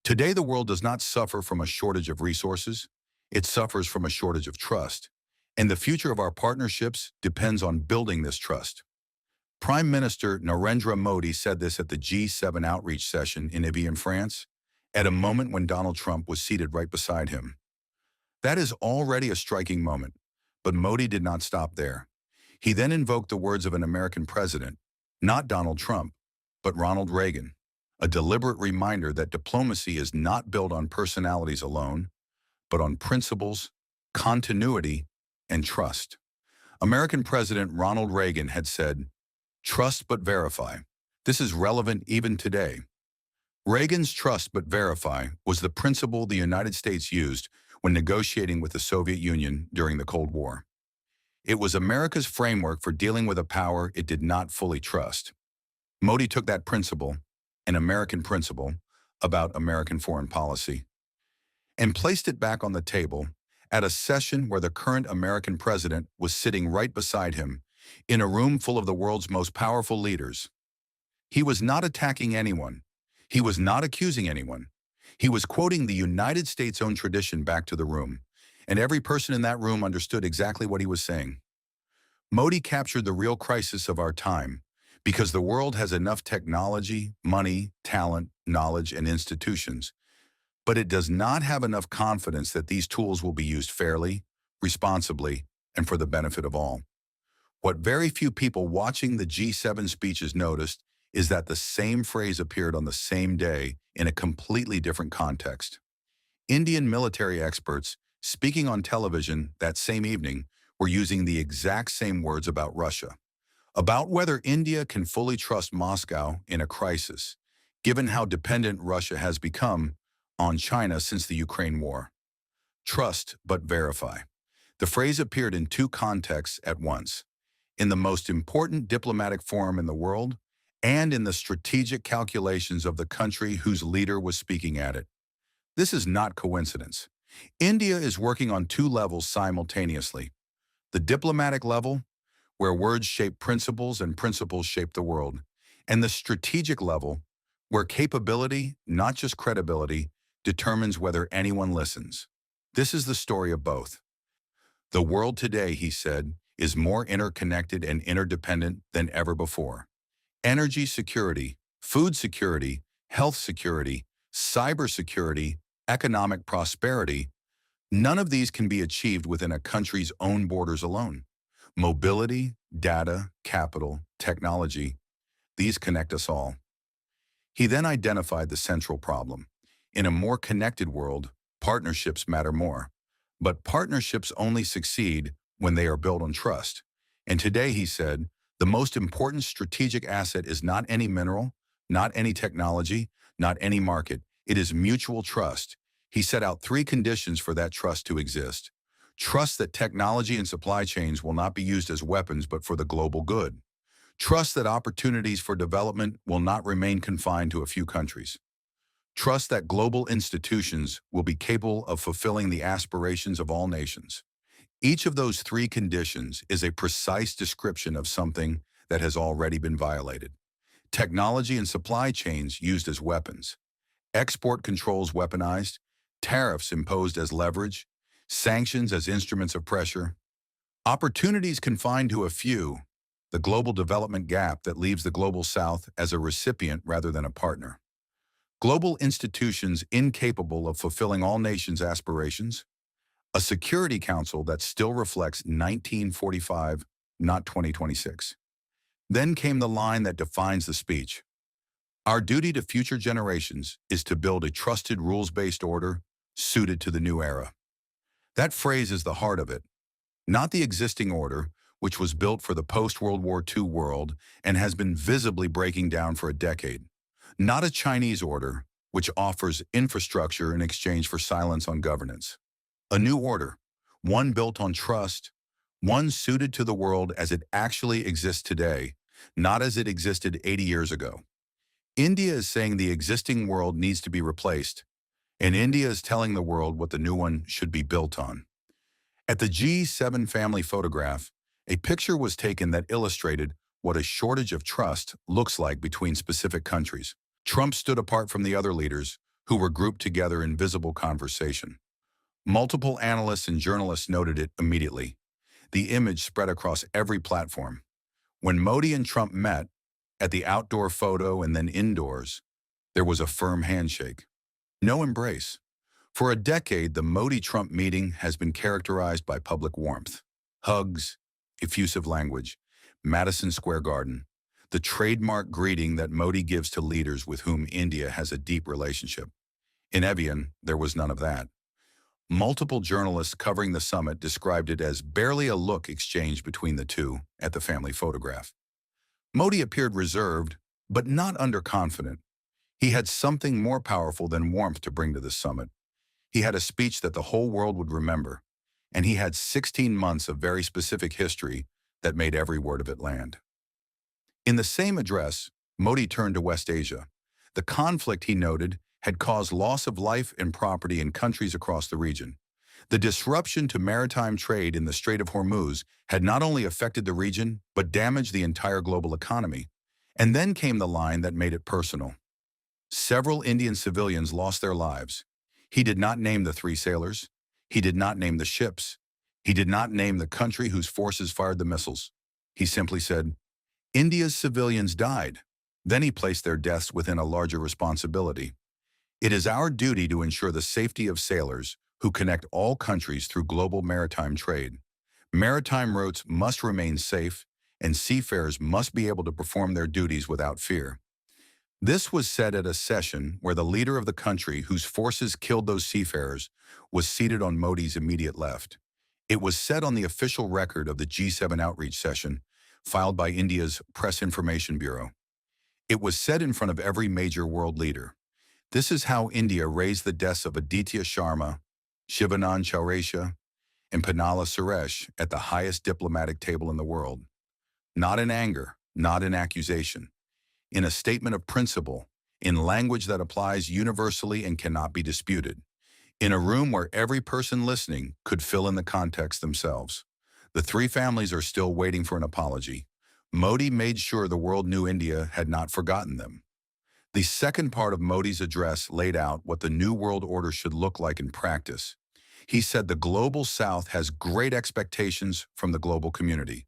Today, the world does not suffer from a shortage of resources. It suffers from a shortage of trust. And the future of our partnerships depends on building this trust. Prime Minister Narendra Modi said this at the G7 outreach session in Evian, France, at a moment when Donald Trump was seated right beside him. That is already a striking moment, but Modi did not stop there. He then invoked the words of an American president, not Donald Trump, but Ronald Reagan, a deliberate reminder that diplomacy is not built on personalities alone, but on principles, continuity, and trust. American President Ronald Reagan had said, "Trust but verify." This is relevant even today. Reagan's trust but verify was the principle the United States used when negotiating with the Soviet Union during the Cold War. It was America's framework for dealing with a power it did not fully trust. Modi took that principle, an American principle, about American foreign policy, and placed it back on the table at a session where the current American president was sitting right beside him, in a room full of the world's most powerful leaders. He was not attacking anyone. He was not accusing anyone. He was quoting the United States' own tradition back to the room, and every person in that room understood exactly what he was saying. Modi captured the real crisis of our time, because the world has enough technology, money, talent, knowledge, and institutions, but it does not have enough confidence that these tools will be used fairly, responsibly, and for the benefit of all. What very few people watching the G7 speeches noticed is that the same phrase appeared on the same day in a completely different context. Indian military experts, speaking on television that same evening, were using the exact same words about Russia, about whether India can fully trust Moscow in a crisis, given how dependent Russia has become on China since the Ukraine war. Trust but verify. The phrase appeared in two contexts at once, in the most important diplomatic forum in the world, and in the strategic calculations of the country whose leader was speaking at it. This is not coincidence. India is working on two levels simultaneously. The diplomatic level, where words shape principles and principles shape the world, and the strategic level, where capability, not just credibility, determines whether anyone listens. This is the story of both. The world today, he said, is more interconnected and interdependent than ever before. Energy security, food security, health security, cyber security, economic prosperity, none of these can be achieved within a country's own borders alone. Mobility, data, capital, technology, these connect us all. He then identified the central problem. In a more connected world, partnerships matter more. But partnerships only succeed when they are built on trust. And today, he said, the most important strategic asset is not any mineral, not any technology, not any market. It is mutual trust. He set out three conditions for that trust to exist. Trust that technology and supply chains will not be used as weapons but for the global good. Trust that opportunities for development will not remain confined to a few countries. Trust that global institutions will be capable of fulfilling the aspirations of all nations. Each of those three conditions is a precise description of something that has already been violated. Technology and supply chains used as weapons. Export controls weaponized. Tariffs imposed as leverage. Sanctions as instruments of pressure. Opportunities confined to a few. The global development gap that leaves the global south as a recipient rather than a partner. Global institutions incapable of fulfilling all nations' aspirations. A Security Council that still reflects 1945, not 2026. Then came the line that defines the speech. Our duty to future generations is to build a trusted rules-based order suited to the new era. That phrase is the heart of it, not the existing order, which was built for the post-World War II world and has been visibly breaking down for a decade. Not a Chinese order, which offers infrastructure in exchange for silence on governance. A new order, one built on trust, one suited to the world as it actually exists today, not as it existed 80 years ago. India is saying the existing world needs to be replaced, and India is telling the world what the new one should be built on. At the G7 family photograph, a picture was taken that illustrated what a shortage of trust looks like between specific countries. Trump stood apart from the other leaders, who were grouped together in visible conversation. Multiple analysts and journalists noted it immediately. The image spread across every platform. When Modi and Trump met, at the outdoor photo and then indoors, there was a firm handshake. No embrace. For a decade, the Modi-Trump meeting has been characterized by public warmth. Hugs, effusive language, Madison Square Garden, the trademark greeting that Modi gives to leaders with whom India has a deep relationship. In Evian, there was none of that. Multiple journalists covering the summit described it as barely a look exchanged between the two at the family photograph. Modi appeared reserved, but not underconfident. He had something more powerful than warmth to bring to the summit. He had a speech that the whole world would remember, and he had 16 months of very specific history that made every word of it land. In the same address, Modi turned to West Asia. The conflict, he noted, had caused loss of life and property in countries across the region. The disruption to maritime trade in the Strait of Hormuz had not only affected the region, but damaged the entire global economy. And then came the line that made it personal. Several Indian civilians lost their lives. He did not name the 3 sailors. He did not name the ships. He did not name the country whose forces fired the missiles. He simply said, "India's civilians died." Then he placed their deaths within a larger responsibility. It is our duty to ensure the safety of sailors who connect all countries through global maritime trade. Maritime routes must remain safe, and seafarers must be able to perform their duties without fear. This was said at a session where the leader of the country whose forces killed those seafarers was seated on Modi's immediate left. It was said on the official record of the G7 outreach session, filed by India's Press Information Bureau. It was said in front of every major world leader. This is how India raised the deaths of Aditya Sharma, Shivanand Chaurasia, and Panala Suresh at the highest diplomatic table in the world. Not in anger, not in accusation. In a statement of principle, in language that applies universally and cannot be disputed. In a room where every person listening could fill in the context themselves. The 3 families are still waiting for an apology. Modi made sure the world knew India had not forgotten them. The second part of Modi's address laid out what the new world order should look like in practice. He said the global South has great expectations from the global community,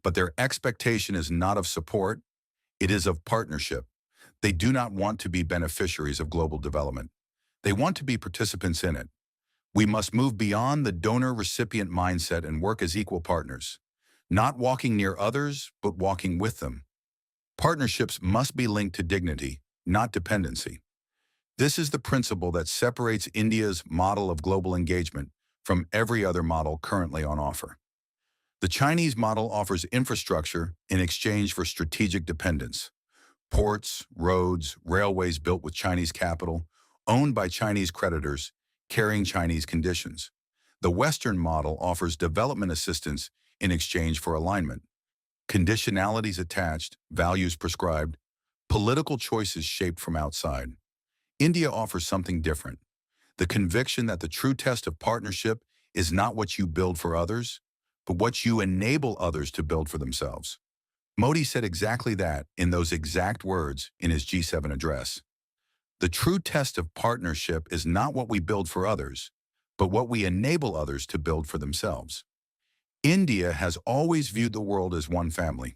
but their expectation is not of support, it is of partnership. They do not want to be beneficiaries of global development. They want to be participants in it. We must move beyond the donor-recipient mindset and work as equal partners, not walking near others, but walking with them. Partnerships must be linked to dignity, not dependency. This is the principle that separates India's model of global engagement from every other model currently on offer. The Chinese model offers infrastructure in exchange for strategic dependence. Ports, roads, railways built with Chinese capital, owned by Chinese creditors, carrying Chinese conditions. The Western model offers development assistance in exchange for alignment. Conditionalities attached, values prescribed, political choices shaped from outside. India offers something different. The conviction that the true test of partnership is not what you build for others, but what you enable others to build for themselves. Modi said exactly that in those exact words in his G7 address. The true test of partnership is not what we build for others, but what we enable others to build for themselves. India has always viewed the world as one family.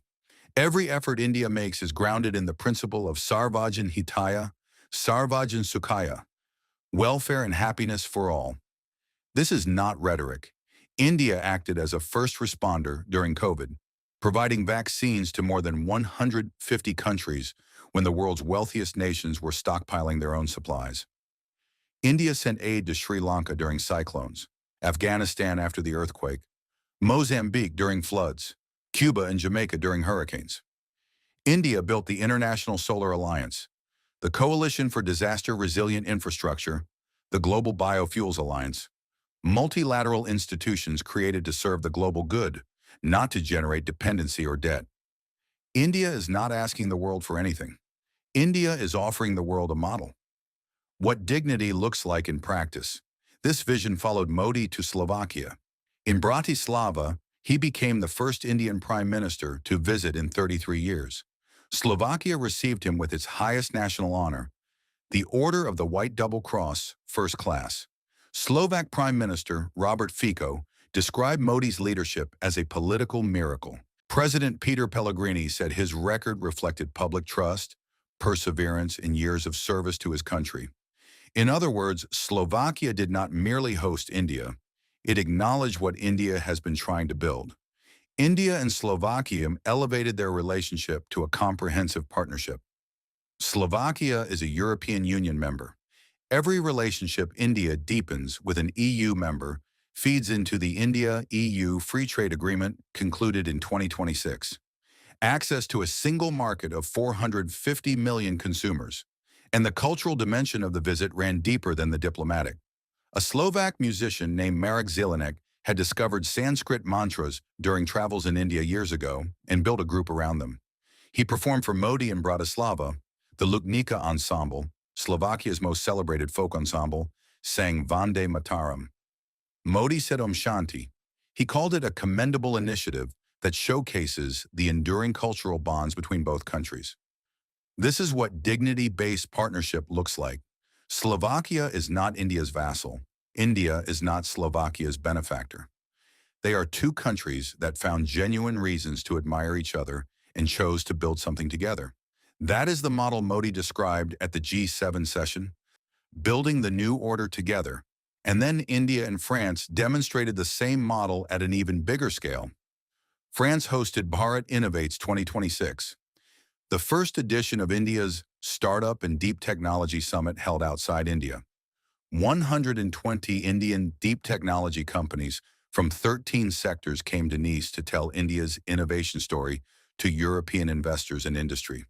Every effort India makes is grounded in the principle of Sarvajan Hitaya, Sarvajan Sukhaya, welfare and happiness for all. This is not rhetoric. India acted as a first responder during COVID, providing vaccines to more than 150 countries when the world's wealthiest nations were stockpiling their own supplies. India sent aid to Sri Lanka during cyclones, Afghanistan after the earthquake, Mozambique during floods, Cuba and Jamaica during hurricanes. India built the International Solar Alliance, the Coalition for Disaster-Resilient Infrastructure, the Global Biofuels Alliance, multilateral institutions created to serve the global good, not to generate dependency or debt. India is not asking the world for anything. India is offering the world a model. What dignity looks like in practice. This vision followed Modi to Slovakia. In Bratislava, he became the first Indian Prime Minister to visit in 33 years. Slovakia received him with its highest national honor, The Order of the White Double Cross, First Class. Slovak Prime Minister Robert Fico described Modi's leadership as a political miracle. President Peter Pellegrini said his record reflected public trust, perseverance, and years of service to his country. In other words, Slovakia did not merely host India, it acknowledged what India has been trying to build. India and Slovakia elevated their relationship to a comprehensive partnership. Slovakia is a European Union member. Every relationship India deepens with an EU member feeds into the India-EU Free Trade Agreement concluded in 2026. Access to a single market of 450 million consumers. And the cultural dimension of the visit ran deeper than the diplomatic. A Slovak musician named Marek Zelenek had discovered Sanskrit mantras during travels in India years ago and built a group around them. He performed for Modi in Bratislava. The Luknika Ensemble, Slovakia's most celebrated folk ensemble, sang Vande Mataram. Modi said Om Shanti. He called it a commendable initiative that showcases the enduring cultural bonds between both countries. This is what dignity-based partnership looks like. Slovakia is not India's vassal. India is not Slovakia's benefactor. They are two countries that found genuine reasons to admire each other and chose to build something together. That is the model Modi described at the G7 session, building the new order together. And then India and France demonstrated the same model at an even bigger scale. France hosted Bharat Innovates 2026, the first edition of India's Startup and Deep Technology Summit held outside India. 120 Indian deep technology companies from 13 sectors came to Nice to tell India's innovation story to European investors and industry.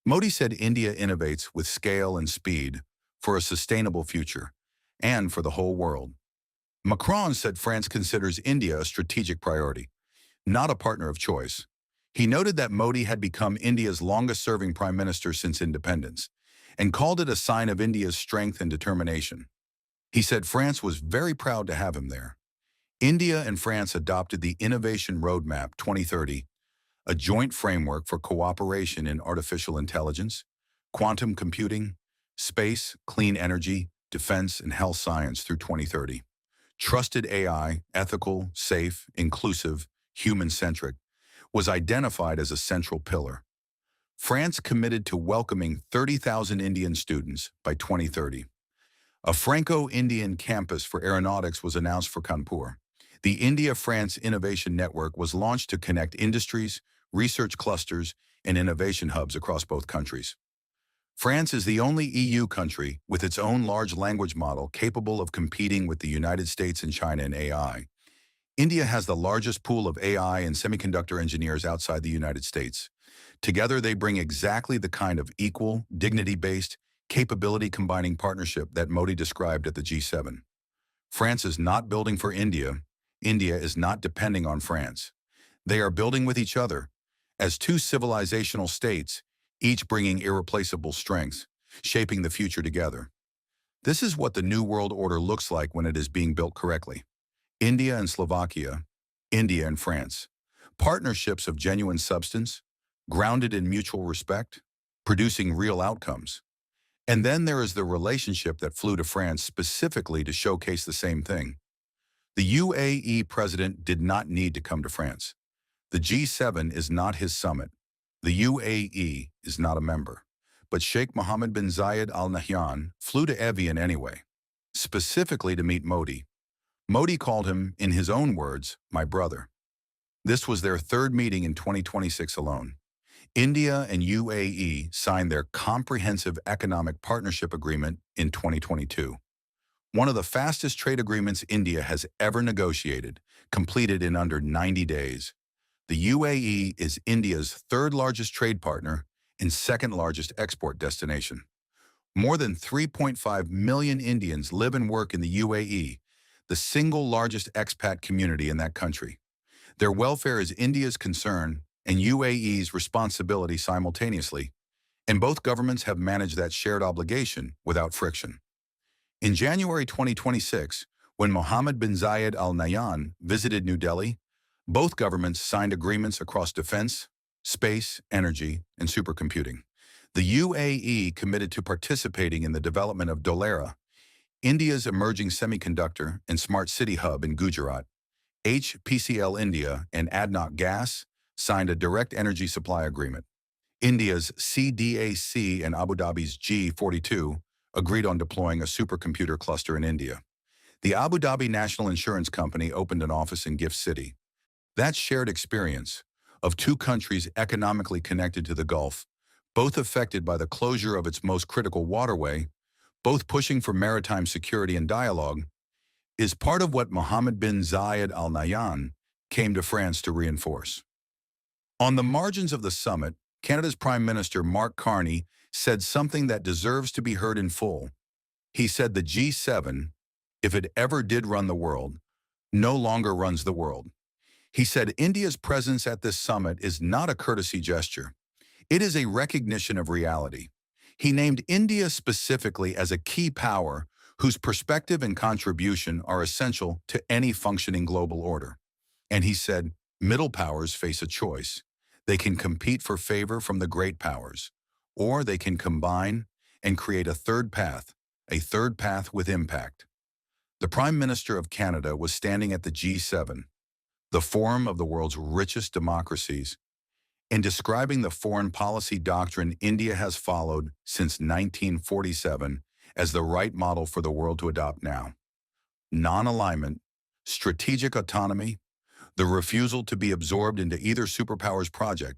Modi said India innovates with scale and speed for a sustainable future and for the whole world. Macron said France considers India a strategic priority, not a partner of choice. He noted that Modi had become India's longest-serving prime minister since independence and called it a sign of India's strength and determination. He said France was very proud to have him there. India and France adopted the Innovation Roadmap 2030, a joint framework for cooperation in artificial intelligence, quantum computing, space, clean energy, defense, and health science through 2030. Trusted AI, ethical, safe, inclusive, human-centric, was identified as a central pillar. France committed to welcoming 30,000 Indian students by 2030. A Franco-Indian campus for aeronautics was announced for Kanpur. The India-France Innovation Network was launched to connect industries, research clusters, and innovation hubs across both countries. France is the only EU country with its own large language model capable of competing with the United States and China in AI. India has the largest pool of AI and semiconductor engineers outside the United States. Together, they bring exactly the kind of equal, dignity-based, capability-combining partnership that Modi described at the G7. France is not building for India. India is not depending on France. They are building with each other, as two civilizational states, each bringing irreplaceable strengths, shaping the future together. This is what the New World Order looks like when it is being built correctly. India and Slovakia, India and France. Partnerships of genuine substance, grounded in mutual respect, producing real outcomes. And then there is the relationship that flew to France specifically to showcase the same thing. The UAE president did not need to come to France. The G7 is not his summit. The UAE is not a member. But Sheikh Mohammed bin Zayed Al Nahyan flew to Evian anyway, specifically to meet Modi. Modi called him, in his own words, my brother. This was their third meeting in 2026 alone. India and UAE signed their Comprehensive Economic Partnership Agreement in 2022. One of the fastest trade agreements India has ever negotiated, completed in under 90 days. The UAE is India's third largest trade partner and second largest export destination. More than 3.5 million Indians live and work in the UAE, the single largest expat community in that country. Their welfare is India's concern and UAE's responsibility simultaneously, and both governments have managed that shared obligation without friction. In January 2026, when Mohammed bin Zayed Al Nahyan visited New Delhi, both governments signed agreements across defense, space, energy, and supercomputing. The UAE committed to participating in the development of Dolera, India's emerging semiconductor and smart city hub in Gujarat. HPCL India and ADNOC Gas signed a direct energy supply agreement. India's CDAC and Abu Dhabi's G42 agreed on deploying a supercomputer cluster in India. The Abu Dhabi National Insurance Company opened an office in Gift City. That shared experience of two countries economically connected to the Gulf, both affected by the closure of its most critical waterway, both pushing for maritime security and dialogue, is part of what Mohammed bin Zayed Al Nahyan came to France to reinforce. On the margins of the summit, Canada's Prime Minister Mark Carney said something that deserves to be heard in full. He said the G7, if it ever did run the world, no longer runs the world. He said India's presence at this summit is not a courtesy gesture. It is a recognition of reality. He named India specifically as a key power whose perspective and contribution are essential to any functioning global order. And he said, middle powers face a choice. They can compete for favor from the great powers, or they can combine and create a third path with impact. The Prime Minister of Canada was standing at the G7, the forum of the world's richest democracies, in describing the foreign policy doctrine India has followed since 1947 as the right model for the world to adopt now. Non-alignment, strategic autonomy, the refusal to be absorbed into either superpower's project,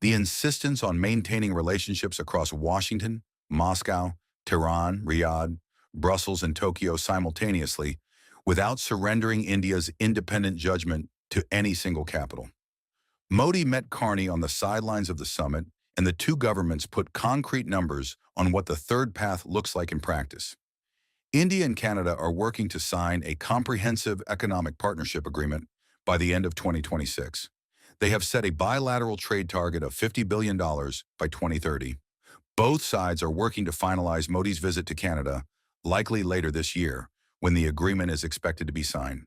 the insistence on maintaining relationships across Washington, Moscow, Tehran, Riyadh, Brussels, and Tokyo simultaneously without surrendering India's independent judgment to any single capital. Modi met Carney on the sidelines of the summit, and the two governments put concrete numbers on what the third path looks like in practice. India and Canada are working to sign a comprehensive economic partnership agreement by the end of 2026. They have set a bilateral trade target of $50 billion by 2030. Both sides are working to finalize Modi's visit to Canada, likely later this year, when the agreement is expected to be signed.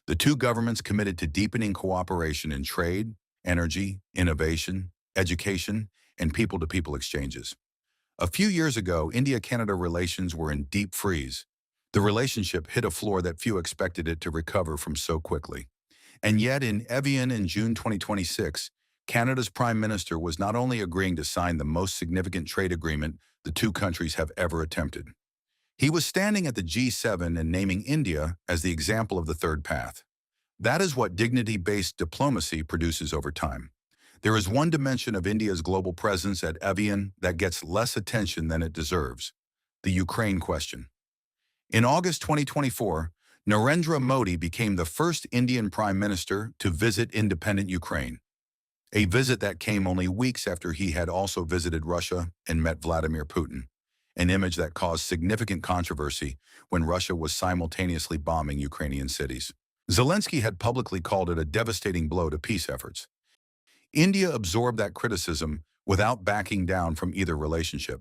The two governments committed to deepening cooperation in trade, energy, innovation, education, and people-to-people exchanges. A few years ago, India-Canada relations were in deep freeze. The relationship hit a floor that few expected it to recover from so quickly. And yet, in Evian in June 2026, Canada's Prime Minister was not only agreeing to sign the most significant trade agreement the two countries have ever attempted. He was standing at the G7 and naming India as the example of the third path. That is what dignity-based diplomacy produces over time. There is one dimension of India's global presence at Evian that gets less attention than it deserves: the Ukraine question. In August 2024, Narendra Modi became the first Indian Prime Minister to visit independent Ukraine, a visit that came only weeks after he had also visited Russia and met Vladimir Putin, an image that caused significant controversy when Russia was simultaneously bombing Ukrainian cities. Zelensky had publicly called it a devastating blow to peace efforts. India absorbed that criticism without backing down from either relationship.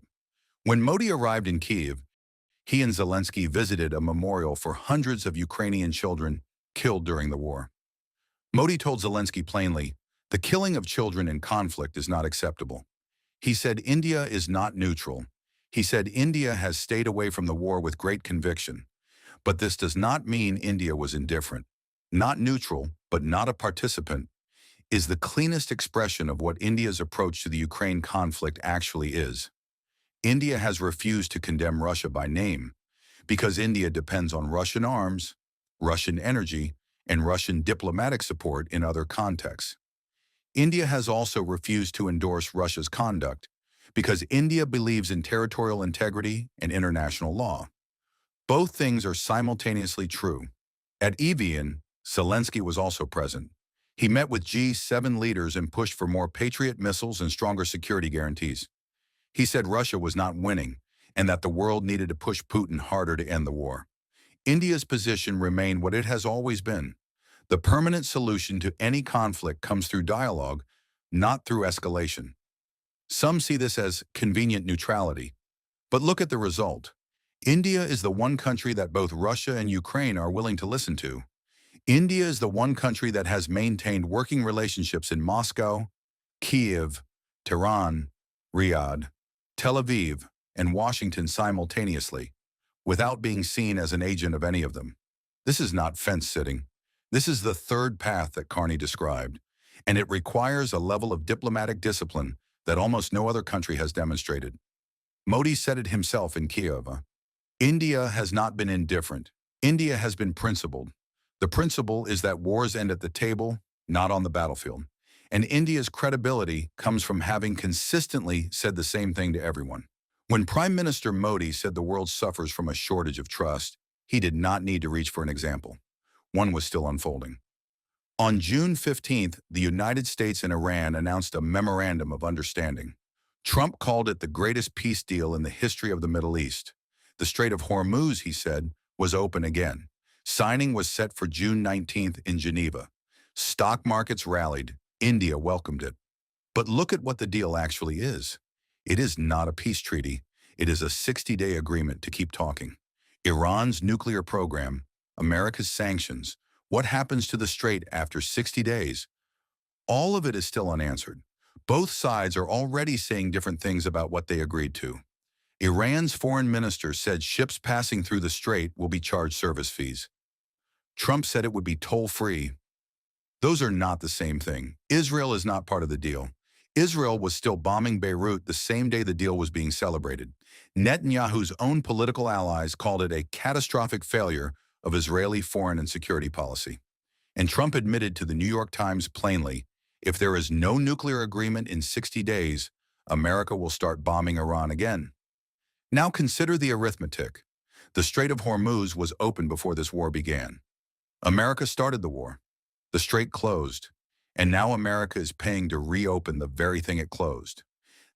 When Modi arrived in Kyiv, he and Zelensky visited a memorial for hundreds of Ukrainian children killed during the war. Modi told Zelensky plainly, the killing of children in conflict is not acceptable. He said India is not neutral. He said India has stayed away from the war with great conviction. But this does not mean India was indifferent. Not neutral, but not a participant, is the cleanest expression of what India's approach to the Ukraine conflict actually is. India has refused to condemn Russia by name because India depends on Russian arms, Russian energy, and Russian diplomatic support in other contexts. India has also refused to endorse Russia's conduct because India believes in territorial integrity and international law. Both things are simultaneously true. At Evian, Zelensky was also present. He met with G7 leaders and pushed for more Patriot missiles and stronger security guarantees. He said Russia was not winning and that the world needed to push Putin harder to end the war. India's position remained what it has always been. The permanent solution to any conflict comes through dialogue, not through escalation. Some see this as convenient neutrality, but look at the result. India is the one country that both Russia and Ukraine are willing to listen to. India is the one country that has maintained working relationships in Moscow, Kyiv, Tehran, Riyadh, Tel Aviv, and Washington simultaneously, without being seen as an agent of any of them. This is not fence-sitting. This is the third path that Carney described, and it requires a level of diplomatic discipline that almost no other country has demonstrated. Modi said it himself in Kiev. India has not been indifferent. India has been principled. The principle is that wars end at the table, not on the battlefield. And India's credibility comes from having consistently said the same thing to everyone. When Prime Minister Modi said the world suffers from a shortage of trust, he did not need to reach for an example. One was still unfolding. On June 15th, the United States and Iran announced a memorandum of understanding. Trump called it the greatest peace deal in the history of the Middle East. The Strait of Hormuz, he said, was open again. Signing was set for June 19th in Geneva. Stock markets rallied. India welcomed it. But look at what the deal actually is. It is not a peace treaty. It is a 60-day agreement to keep talking. Iran's nuclear program, America's sanctions, what happens to the strait after 60 days? All of it is still unanswered. Both sides are already saying different things about what they agreed to. Iran's foreign minister said ships passing through the strait will be charged service fees. Trump said it would be toll-free. Those are not the same thing. Israel is not part of the deal. Israel was still bombing Beirut the same day the deal was being celebrated. Netanyahu's own political allies called it a catastrophic failure of Israeli foreign and security policy. And Trump admitted to the New York Times plainly, if there is no nuclear agreement in 60 days, America will start bombing Iran again. Now consider the arithmetic. The Strait of Hormuz was open before this war began. America started the war. The strait closed. And now America is paying to reopen the very thing it closed.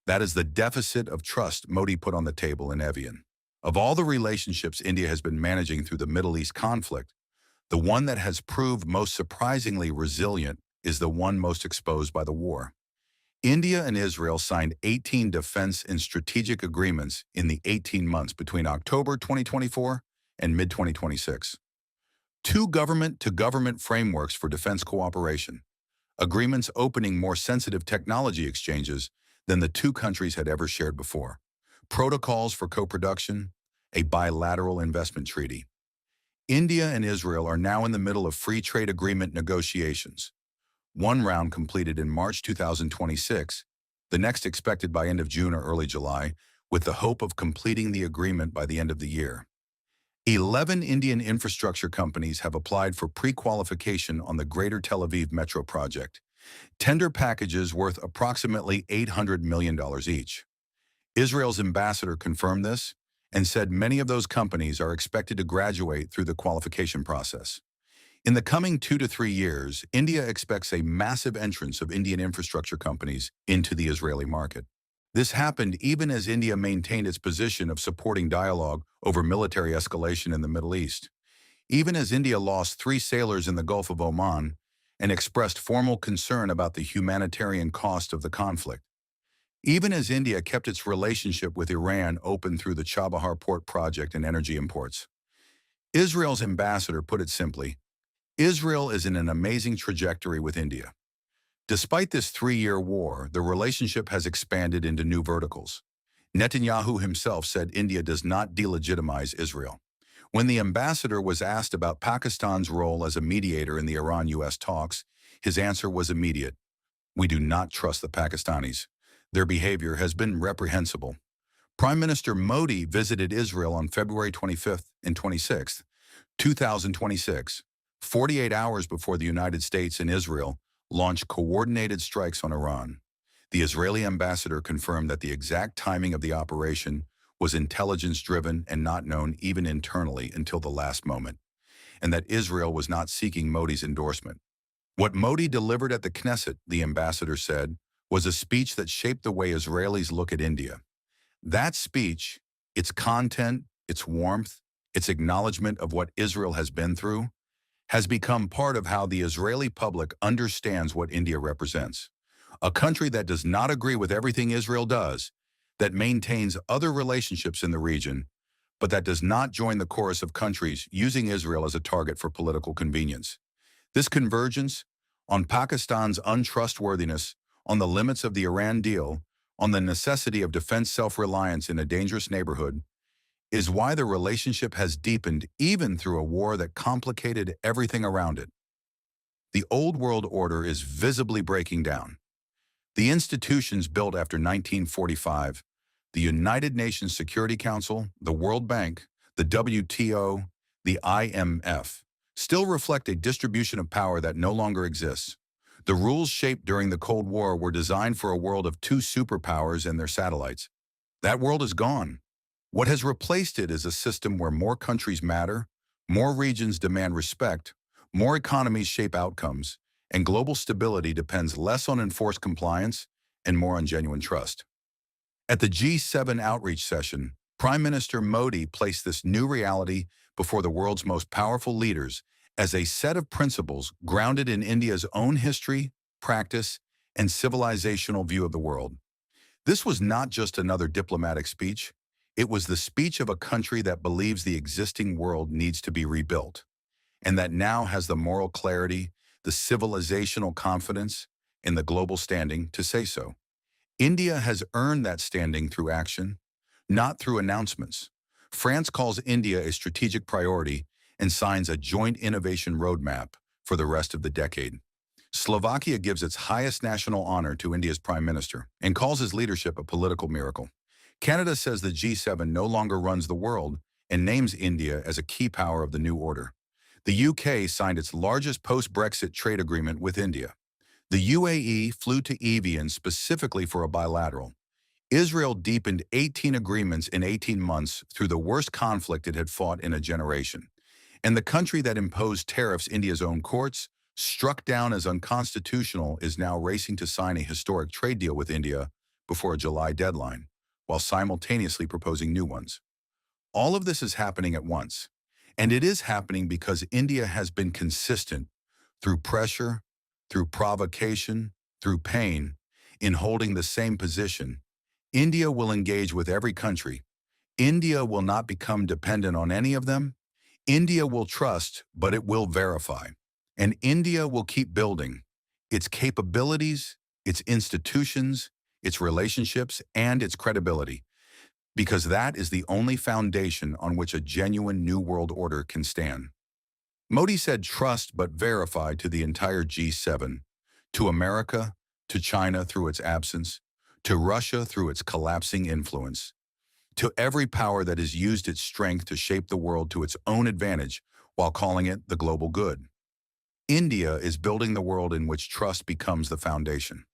That is the deficit of trust Modi put on the table in Evian. Of all the relationships India has been managing through the Middle East conflict, the one that has proved most surprisingly resilient is the one most exposed by the war. India and Israel signed 18 defense and strategic agreements in the 18 months between October 2024 and mid-2026. 2 government-to-government frameworks for defense cooperation, agreements opening more sensitive technology exchanges than the 2 countries had ever shared before, protocols for co-production, a bilateral investment treaty. India and Israel are now in the middle of free trade agreement negotiations. One round completed in March 2026, the next expected by end of June or early July, with the hope of completing the agreement by the end of the year. 11 Indian infrastructure companies have applied for pre-qualification on the Greater Tel Aviv Metro project. Tender packages worth approximately $800 million each. Israel's ambassador confirmed this and said many of those companies are expected to graduate through the qualification process. In the coming 2 to 3 years, India expects a massive entrance of Indian infrastructure companies into the Israeli market. This happened even as India maintained its position of supporting dialogue over military escalation in the Middle East. Even as India lost 3 sailors in the Gulf of Oman and expressed formal concern about the humanitarian cost of the conflict. Even as India kept its relationship with Iran open through the Chabahar port project and energy imports. Israel's ambassador put it simply, Israel is in an amazing trajectory with India. Despite this 3-year war, the relationship has expanded into new verticals. Netanyahu himself said India does not delegitimize Israel. When the ambassador was asked about Pakistan's role as a mediator in the Iran-US talks, his answer was immediate. We do not trust the Pakistanis. Their behavior has been reprehensible. Prime Minister Modi visited Israel on February 25th and 26th, 2026, 48 hours before the United States and Israel launched coordinated strikes on Iran. The Israeli ambassador confirmed that the exact timing of the operation was intelligence-driven and not known even internally until the last moment, and that Israel was not seeking Modi's endorsement. What Modi delivered at the Knesset, the ambassador said, was a speech that shaped the way Israelis look at India. That speech, its content, its warmth, its acknowledgement of what Israel has been through, has become part of how the Israeli public understands what India represents. A country that does not agree with everything Israel does, that maintains other relationships in the region, but that does not join the chorus of countries using Israel as a target for political convenience. This convergence on Pakistan's untrustworthiness, on the limits of the Iran deal, on the necessity of defense self-reliance in a dangerous neighborhood, is why the relationship has deepened even through a war that complicated everything around it. The old world order is visibly breaking down. The institutions built after 1945, the United Nations Security Council, the World Bank, the WTO, the IMF, still reflect a distribution of power that no longer exists. The rules shaped during the Cold War were designed for a world of two superpowers and their satellites. That world is gone. What has replaced it is a system where more countries matter, more regions demand respect, more economies shape outcomes, and global stability depends less on enforced compliance and more on genuine trust. At the G7 outreach session, Prime Minister Modi placed this new reality before the world's most powerful leaders as a set of principles grounded in India's own history, practice, and civilizational view of the world. This was not just another diplomatic speech. It was the speech of a country that believes the existing world needs to be rebuilt, and that now has the moral clarity, the civilizational confidence, and the global standing to say so. India has earned that standing through action, not through announcements. France calls India a strategic priority and signs a joint innovation roadmap for the rest of the decade. Slovakia gives its highest national honor to India's prime minister and calls his leadership a political miracle. Canada says the G7 no longer runs the world and names India as a key power of the new order. The UK signed its largest post-Brexit trade agreement with India. The UAE flew to Evian specifically for a bilateral. Israel deepened 18 agreements in 18 months through the worst conflict it had fought in a generation. And the country that imposed tariffs India's own courts, struck down as unconstitutional, is now racing to sign a historic trade deal with India before a July deadline, while simultaneously proposing new ones. All of this is happening at once. And it is happening because India has been consistent through pressure, through provocation, through pain, in holding the same position. India will engage with every country. India will not become dependent on any of them. India will trust, but it will verify. And India will keep building its capabilities, its institutions, its relationships, and its credibility, because that is the only foundation on which a genuine new world order can stand. Modi said trust but verify to the entire G7, to America, to China through its absence, to Russia through its collapsing influence, to every power that has used its strength to shape the world to its own advantage while calling it the global good. India is building the world in which trust becomes the foundation.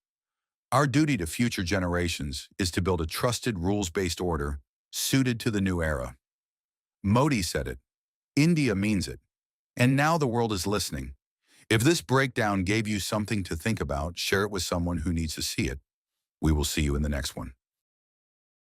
Our duty to future generations is to build a trusted rules-based order suited to the new era. Modi said it. India means it. And now the world is listening. If this breakdown gave you something to think about, share it with someone who needs to see it. We will see you in the next one.